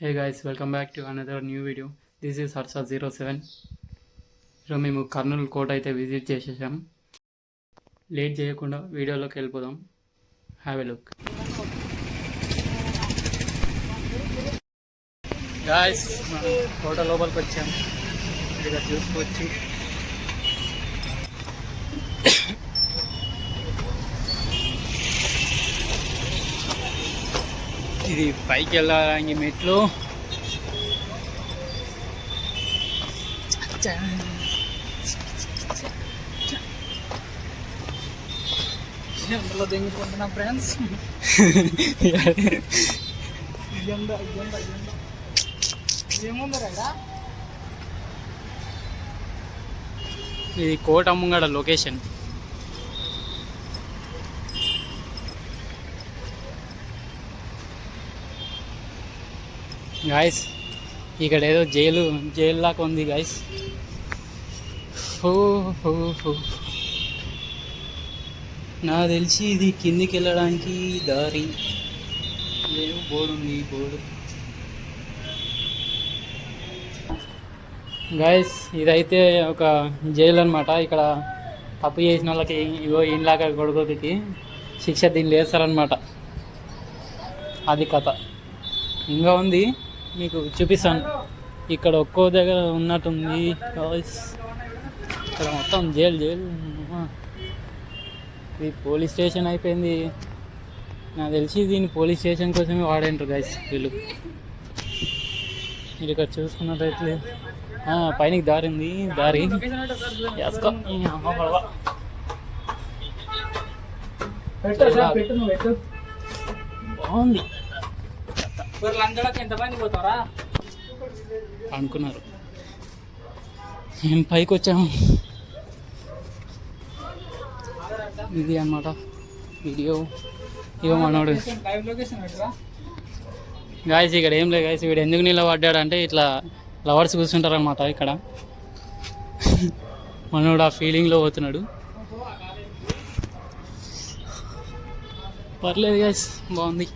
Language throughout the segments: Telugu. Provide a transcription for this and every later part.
Hey guys, welcome back to another new video. This is Harsha07. ఈరోజు మేము కర్నూలు కోట అయితే విజిట్ చేసేసాం. లేట్ చేయకుండా వీడియోలోకి వెళ్ళిపోదాం. Have a look. గాయస్, మనం కోట లోపలికి వచ్చాం. ఇక్కడ చూసుకోవచ్చు. ఇది పైకి వెళ్ళడానికి మెట్లు. అందులో దింగుకుంటున్నా ఫ్రెండ్స్. ఇది కోట ముంగడ లొకేషన్. గాయస్, ఇక్కడ ఏదో జైలు లాగా ఉంది గాయస్. నాకు తెలిసి ఇది కిందికి వెళ్ళడానికి దారి లేదు. బోర్డు ఉంది. బోర్డు గాయస్, ఇదైతే ఒక జైలు అనమాట. ఇక్కడ తప్పు చేసిన వాళ్ళకి ఇగో ఇంలాగా కొడుకుకి శిక్ష దీన్ని వేస్తారనమాట. అది కథ. ఇంకా ఉంది, మీకు చూపిస్తాను. ఇక్కడ ఒక్కో దగ్గర ఉన్నట్టుంది. ఇక్కడ మొత్తం జైలు. ఇది పోలీస్ స్టేషన్ అయిపోయింది. నాకు తెలిసి దీన్ని పోలీస్ స్టేషన్ కోసమే వాడేంటారు గైస్ వీళ్ళు. మీరు ఇక్కడ చూసుకున్నట్టయితే పైనకి దారి ఉంది. దారి బాగుంది. ఎంతమంది పోతారా అనుకున్నారు. మేము పైకి వచ్చాము. ఇది అన్నమాట వీడియో. ఇవో మనోడు గాయస్. ఇక్కడ ఏం లేదు గాయస్. వీడు ఎందుకు నిలబడ్డాడు అంటే ఇట్లా లవర్స్ కూర్చుంటారు అన్నమాట ఇక్కడ. మనోడు ఆ ఫీలింగ్లో పోతున్నాడు. పర్లేదు గాయస్, బాగుంది.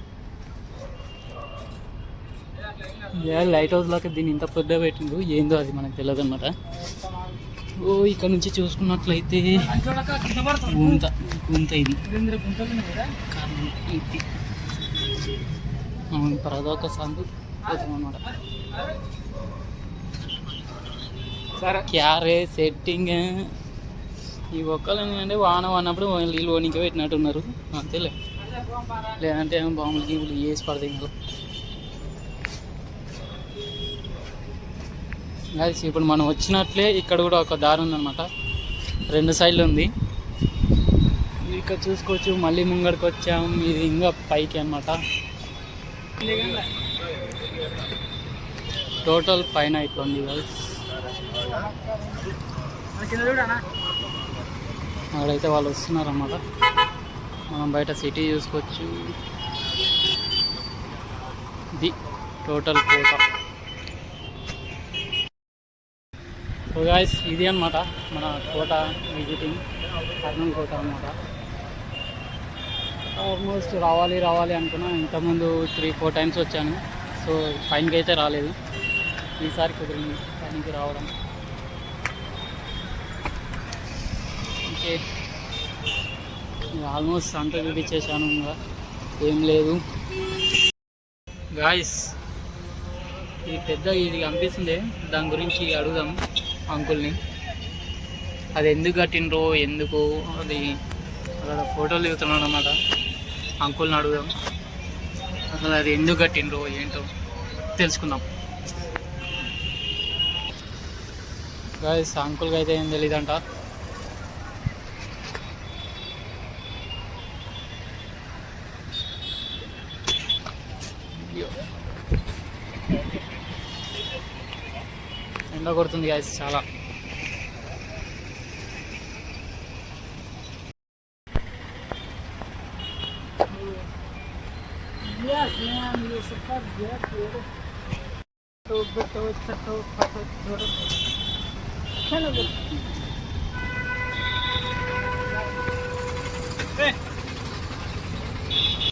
లైట్ హౌస్ లాగా దీన్ని ఇంత పెద్ద పెట్టిండు. ఏందో అది మనకు తెలియదు అనమాట. ఇక్కడ నుంచి చూసుకున్నట్లయితే గుంత ఇది ప్రదొక సందు అనమాట. సరే క్యారే సెట్టింగ్ ఈ ఒక్కలు అంటే వాన అన్నప్పుడు నీళ్ళు ఓనికి పెట్టినట్టున్నారు అంతేలే. లేదంటే బాంబులు గీములు వేసి పడతాయి కదా. గాయస్, ఇప్పుడు మనం వచ్చినట్లే ఇక్కడ కూడా ఒక దారి ఉందన్నమాట. 2 సైడ్లు ఉంది. ఇక్కడ చూసుకోవచ్చు. మళ్ళీ ముంగడికి వచ్చాం. ఇది ఇంకా పైకి అన్నమాట. టోటల్ పైన ఇట్లా ఉంది గాయస్. అక్కడైతే వాళ్ళు వస్తున్నారన్నమాట. మనం బయట సిటీ చూసుకోవచ్చు. ఇది టోటల్ కోట. సో గాయస్, ఇది అన్నమాట మన కోట విజిటింగ్. కర్నూలు కోట అన్నమాట. ఆల్మోస్ట్ రావాలి అనుకున్నా. ఇంతకుముందు 3-4 టైమ్స్ వచ్చాను. సో పైనకి అయితే రాలేదు. ఈసారి కుదిరింది పైనకి రావడం. ఓకే, ఆల్మోస్ట్ అంతా చూపించేసాను. ఇంకా ఏం లేదు గాయస్. ఈ పెద్ద ఇది కనిపిస్తుంది, దాని గురించి అడుగుదాం అంకుల్ని. అది ఎందుకు కట్టినరో ఎందుకు అది అక్కడ ఫోటోలు దిగుతున్నాడు అన్నమాట. అంకుల్ని అడుగుదాం. అసలు అది ఎందుకు కట్టినరో ఏంటో తెలుసుకుందాం. గాయస్, అంకుల్కి అయితే ఏం తెలియదంట. ఎండ కొడుతుంది గాయస్ చాలా.